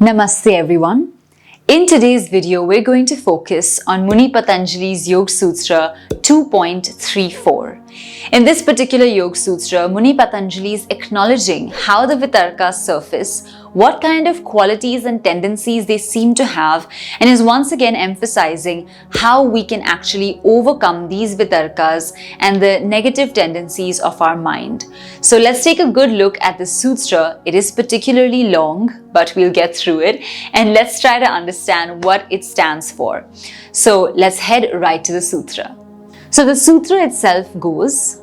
Namaste everyone. In today's video, we're going to focus on Muni Patanjali's Yoga Sutra 2.34. In this particular Yoga Sutra, Muni Patanjali is acknowledging how the Vitarkas surface, what kind of qualities and tendencies they seem to have, and is once again emphasizing how we can actually overcome these Vitarkas and the negative tendencies of our mind. So let's take a good look at the sutra. It is particularly long, but we'll get through it, and let's try to understand what it stands for. So let's head right to the sutra. So the sutra itself goes,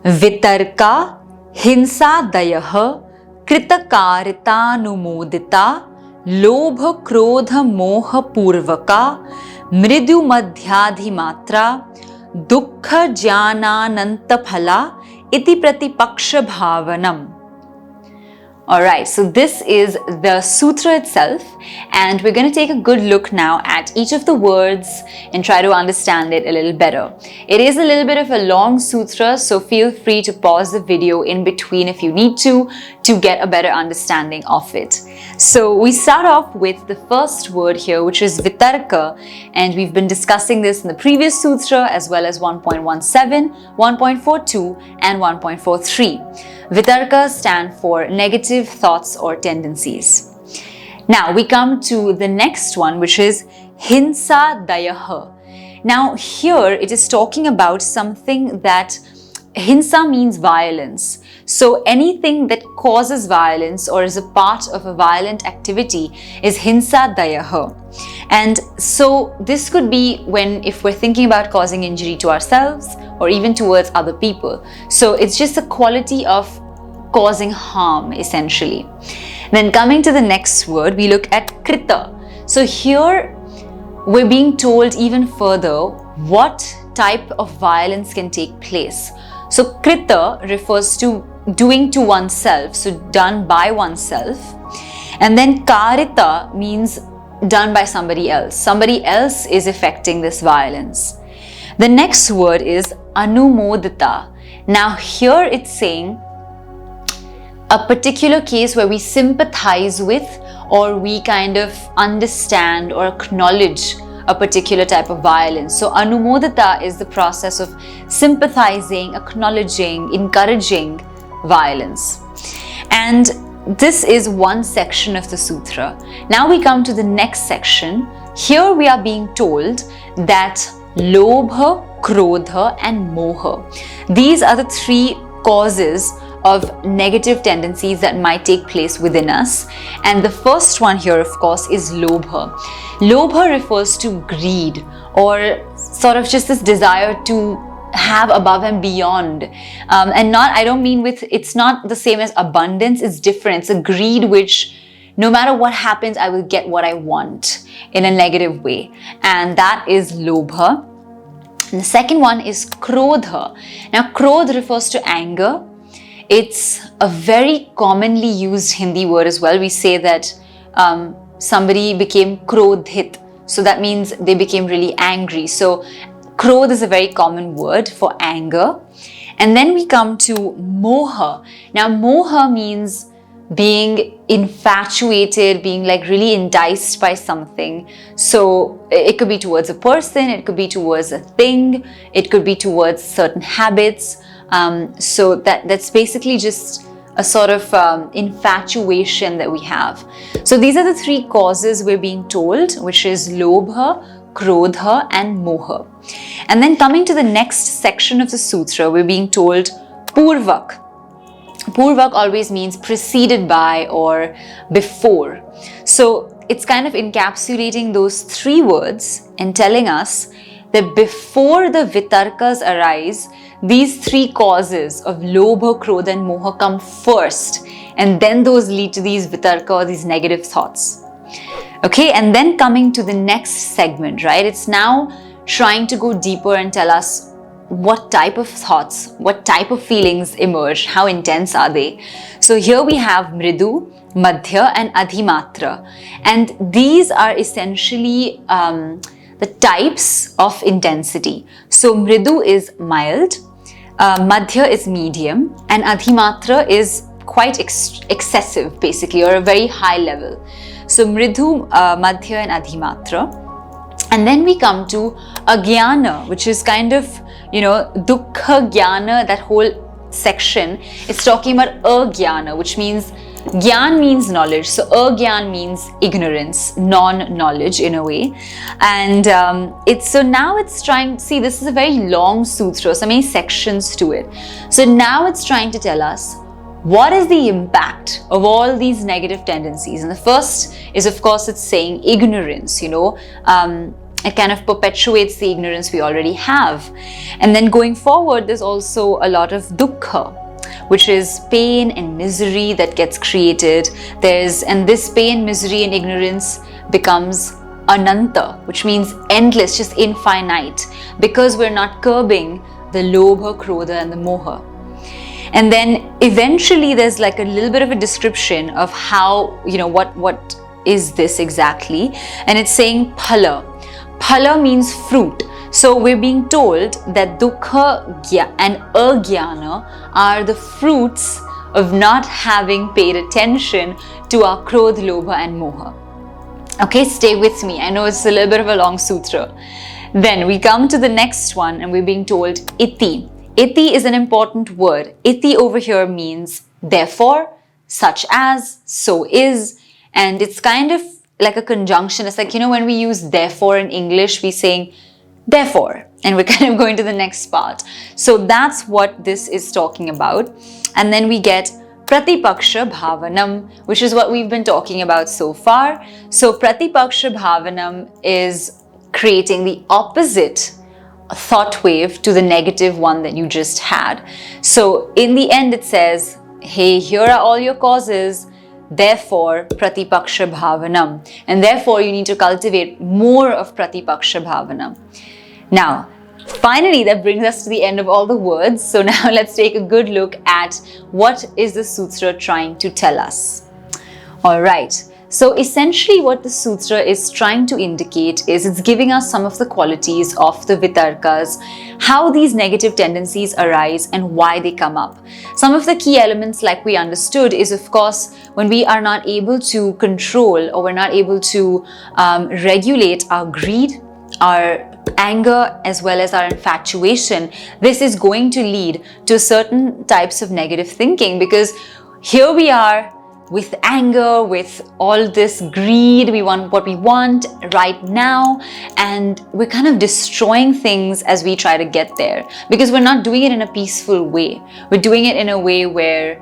Vitarka hinsa dayaha Kritakaritanumodita Lobha Krodha Moha Purvaka Mridu Madhyadhimatra Dukkha Jnanananta Phala Iti Pratipaksha Bhavanam. Alright, so this is the sutra itself, and we're going to take a good look now at each of the words and try to understand it a little better. It is a little bit of a long sutra, so feel free to pause the video in between if you need to get a better understanding of it. So we start off with the first word here, which is Vitarka, and we've been discussing this in the previous sutra as well as 1.17, 1.42 and 1.43. Vitarkas stand for negative thoughts or tendencies. Now we come to the next one, which is Hinsa Dayaha. Now here it is talking about something that Hinsa means violence. So anything that causes violence or is a part of a violent activity is Hinsa Dayaha. And so this could be if we're thinking about causing injury to ourselves or even towards other people. So it's just a quality of causing harm essentially. Then coming to the next word, we look at Krita. So here we're being told even further what type of violence can take place. So Krita refers to doing to oneself, so done by oneself. And then Karita means done by somebody else. Somebody else is effecting this violence. The next word is Anumodita. Now here it's saying a particular case where we sympathize with or we kind of understand or acknowledge a particular type of violence. So Anumodita is the process of sympathizing, acknowledging, encouraging violence. And this is one section of the sutra. Now we come to the next section. Here we are being told that Lobha, Krodha and Moha. These are the three causes of negative tendencies that might take place within us. And the first one here, of course, is Lobha. Lobha refers to greed, or sort of just this desire to have above and beyond. I don't mean it's not the same as abundance, it's different. It's a greed which no matter what happens, I will get what I want in a negative way. And that is Lobha. And the second one is Krodha. Now, Krodh refers to anger. It's a very commonly used Hindi word as well. We say that somebody became krodhit. So that means they became really angry. So krodh is a very common word for anger. And then we come to moha. Now moha means being infatuated, being like really enticed by something. So it could be towards a person, it could be towards a thing, it could be towards certain habits. So that's basically just a sort of infatuation that we have. So these are the three causes we're being told, which is Lobha, Krodha and Moha. And then coming to the next section of the sutra, we're being told Purvak. Purvak always means preceded by or before. So it's kind of encapsulating those three words and telling us that before the Vitarkas arise, these three causes of Lobha, Krodha and Moha come first, and then those lead to these Vitarka or these negative thoughts. Okay, and then coming to the next segment, right? It's now trying to go deeper and tell us what type of thoughts, what type of feelings emerge, how intense are they. So here we have Mridu, Madhya and Adhimatra, and these are essentially the types of intensity. So Mridu is mild, Madhya is medium, and Adhimatra is quite excessive basically, or a very high level. So mridhu, madhya and adhimatra. And then we come to agyana, which is kind of, dukkha jnana, that whole section is talking about agyana, which means gyan means knowledge. So agyan means ignorance, non-knowledge in a way. And now it's trying, see, this is a very long sutra, so many sections to it. So now it's trying to tell us what is the impact of all these negative tendencies. And the first is, of course, it's saying ignorance, it kind of perpetuates the ignorance we already have. And then going forward, there's also a lot of dukkha, which is pain and misery that gets created. And this pain, misery and ignorance becomes ananta, which means endless, just infinite, because we're not curbing the lobha, krodha and the moha. And then eventually there's like a little bit of a description of how, what is this exactly? And it's saying phala. Phala means fruit. So we're being told that dukkha and agyana are the fruits of not having paid attention to our krodha, lobha and moha. Okay, stay with me. I know it's a little bit of a long sutra. Then we come to the next one and we're being told iti. Iti is an important word. Iti over here means therefore, such as, so is, and it's kind of like a conjunction. It's like, when we use therefore in English, we're saying therefore, and we're kind of going to the next part. So that's what this is talking about. And then we get pratipaksha bhavanam, which is what we've been talking about so far. So pratipaksha bhavanam is creating the opposite thought wave to the negative one that you just had. So in the end it says, hey, here are all your causes, therefore pratipaksha bhavanam, and therefore you need to cultivate more of pratipaksha bhavanam. Now finally that brings us to the end of all the words. So now let's take a good look at what is the sutra trying to tell us. All right, so essentially what the sutra is trying to indicate is it's giving us some of the qualities of the Vitarkas, how these negative tendencies arise and why they come up. Some of the key elements, like we understood, is of course when we are not able to control or we're not able to regulate our greed, our anger as well as our infatuation, this is going to lead to certain types of negative thinking, because here we are with anger, with all this greed, we want what we want right now, and we're kind of destroying things as we try to get there, because we're not doing it in a peaceful way. We're doing it in a way where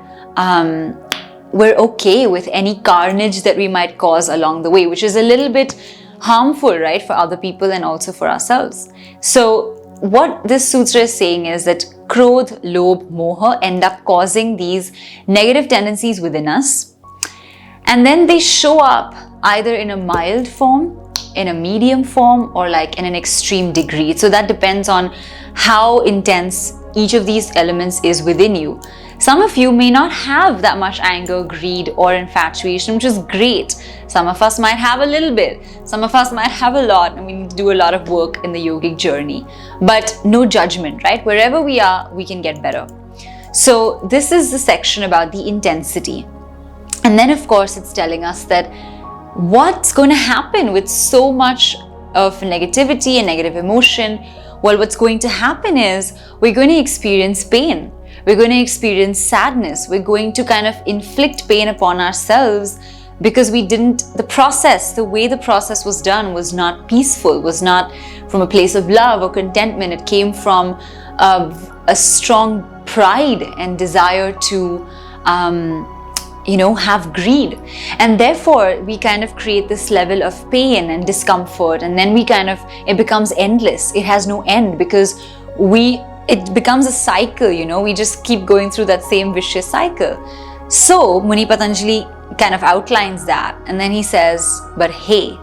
we're okay with any carnage that we might cause along the way, which is a little bit harmful, right, for other people and also for ourselves. So what this sutra is saying is that krodh, lobh, moha end up causing these negative tendencies within us. And then they show up either in a mild form, in a medium form, or like in an extreme degree. So that depends on how intense each of these elements is within you. Some of you may not have that much anger, greed, or infatuation, which is great. Some of us might have a little bit. Some of us might have a lot, and we need to do a lot of work in the yogic journey. But no judgment, right? Wherever we are, we can get better. So this is the section about the intensity. And then, of course, it's telling us that what's going to happen with so much of negativity and negative emotion? Well, what's going to happen is we're going to experience pain. We're going to experience sadness. We're going to kind of inflict pain upon ourselves because the way the process was done was not peaceful, was not from a place of love or contentment. It came from a strong pride and desire to have greed. And therefore we kind of create this level of pain and discomfort, and then it becomes endless. It has no end because it becomes a cycle, we just keep going through that same vicious cycle. So Muni Patanjali kind of outlines that, and then he says, but hey,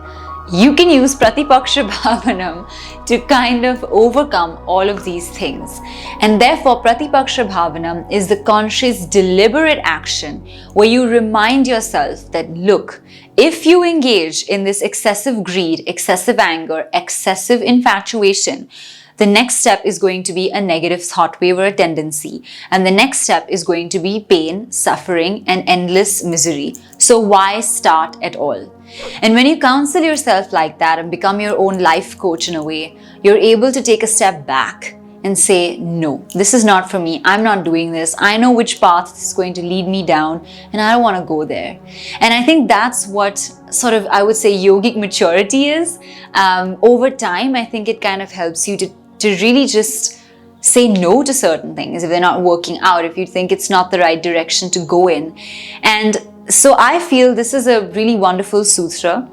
you can use pratipaksha bhavanam to kind of overcome all of these things. And therefore pratipaksha bhavanam is the conscious, deliberate action where you remind yourself that, look, if you engage in this excessive greed, excessive anger, excessive infatuation, The next step is going to be a negative thought wave or a tendency. And the next step is going to be pain, suffering, and endless misery. So why start at all? And when you counsel yourself like that and become your own life coach in a way, you're able to take a step back and say, no, this is not for me. I'm not doing this. I know which path is going to lead me down, and I don't want to go there. And I think that's what sort of, I would say, yogic maturity is. Over time, I think it kind of helps you to really just say no to certain things if they're not working out, if you think it's not the right direction to go in. And so I feel this is a really wonderful sutra.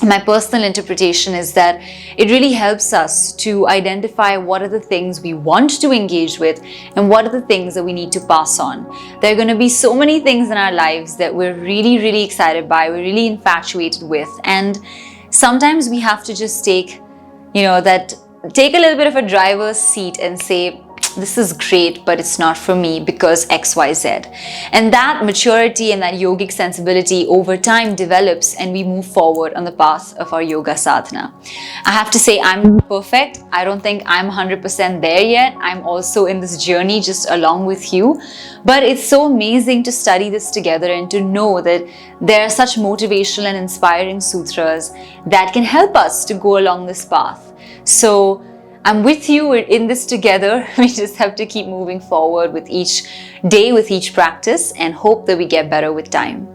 My personal interpretation is that it really helps us to identify what are the things we want to engage with and what are the things that we need to pass on. There are going to be so many things in our lives that we're really, really excited by, we're really infatuated with. And sometimes we have to just take a little bit of a driver's seat and say, this is great, but it's not for me because X, Y, Z. And that maturity and that yogic sensibility over time develops, and we move forward on the path of our yoga sadhana. I have to say, I'm not perfect. I don't think I'm 100% there yet. I'm also in this journey just along with you. But it's so amazing to study this together and to know that there are such motivational and inspiring sutras that can help us to go along this path. So I'm with you, we're in this together. We just have to keep moving forward with each day, with each practice, and hope that we get better with time.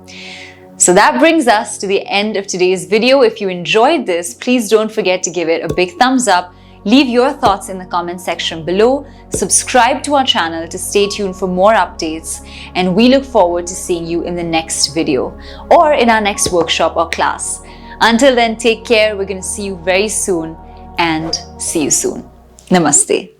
So that brings us to the end of today's video. If you enjoyed this, please don't forget to give it a big thumbs up. Leave your thoughts in the comment section below. Subscribe to our channel to stay tuned for more updates. And we look forward to seeing you in the next video or in our next workshop or class. Until then, take care. We're going to see you very soon. And see you soon. Namaste.